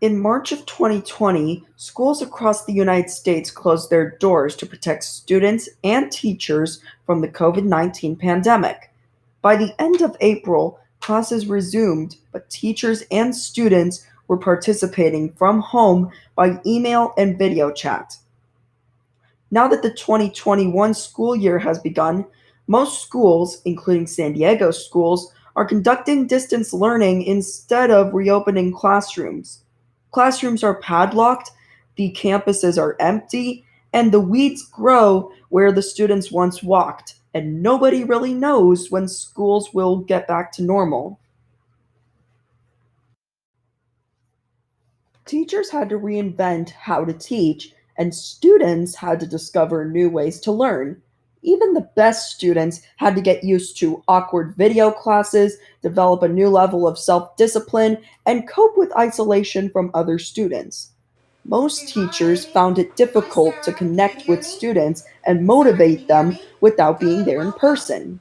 In March of 2020, schools across the United States closed their doors to protect students and teachers from the COVID-19 pandemic. By the end of April, classes resumed, but teachers and students were participating from home by email and video chat. Now that the 2021 school year has begun, most schools, including San Diego schools, are conducting distance learning instead of reopening classrooms. Classrooms are padlocked, the campuses are empty, and the weeds grow where the students once walked, and nobody really knows when schools will get back to normal. Teachers had to reinvent how to teach, and students had to discover new ways to learn. Even the best students had to get used to awkward video classes, develop a new level of self discipline, and cope with isolation from other students. Most Okay, teachers hi. found it Hi, difficult to Sarah. Can you connect hear with me? students and Sarah, can motivate you hear them me? without being Good, there in welcome. person.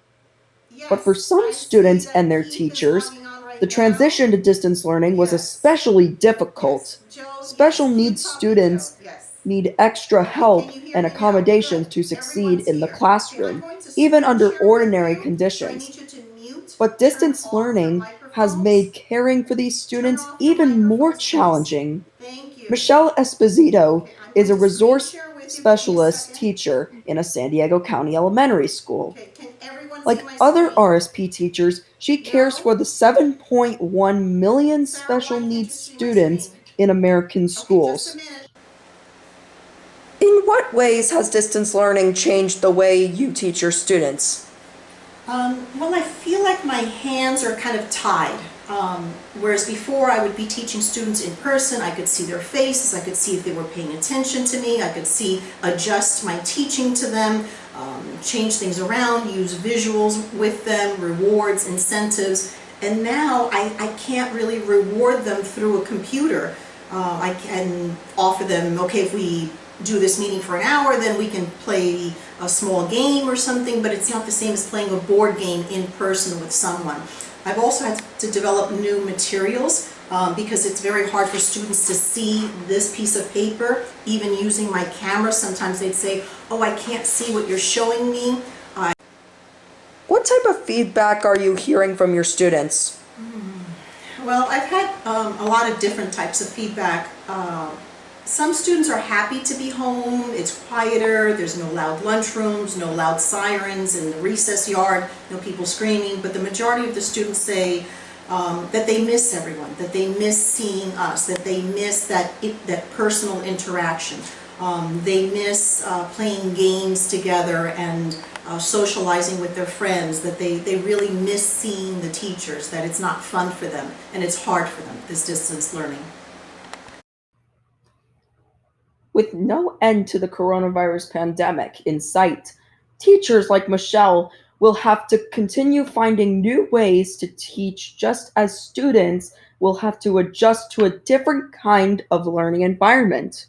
But for Yes, some I see students that and their Keith is teachers, logging on the right now. transition to distance learning was Yes, especially yes. difficult. Joe, Special yes, you needs copy Joe. students Yes. need extra Okay, can help you hear and me now? accommodations Good. to succeed Everyone's in the here. Okay, I'm classroom, going to even screen under share with ordinary you. So I need conditions. you to mute, But turn distance off your learning has microphones. made caring for these Turn students off your even more microphones, please. challenging. Thank you. Michelle Esposito Okay, I'm is going a to screen resource share with you. Give me a specialist second. teacher in a San Diego County elementary school. Okay, can everyone see Like my other screen? RSP teachers, she cares No? for the 7.1 million Sarah, special why can't needs you see my students screen? in American Okay, just a schools. minute. In what ways has distance learning changed the way you teach your students? Well, I feel like my hands are kind of tied. Whereas before I would be teaching students in person, I could see their faces, I could see if they were paying attention to me, I could see, adjust my teaching to them, change things around, use visuals with them, rewards, incentives. And now I can't really reward them through a computer. I can offer them, okay, if we do this meeting for an hour, then we can play a small game or something, but it's not the same as playing a board game in person with someone. I've also had to develop new materials because it's very hard for students to see this piece of paper. Even using my camera, sometimes they'd say, oh, I can't see what you're showing me. What type of feedback are you hearing from your students? Well, I've had a lot of different types of feedback. Some students are happy to be home, it's quieter, there's no loud lunchrooms, no loud sirens in the recess yard, no people screaming, but the majority of the students say that they miss everyone, that they miss seeing us, that they miss that personal interaction. They miss playing games together and socializing with their friends, that they really miss seeing the teachers, that it's not fun for them and it's hard for them, this distance learning. With no end to the coronavirus pandemic in sight, teachers like Michelle will have to continue finding new ways to teach just as students will have to adjust to a different kind of learning environment.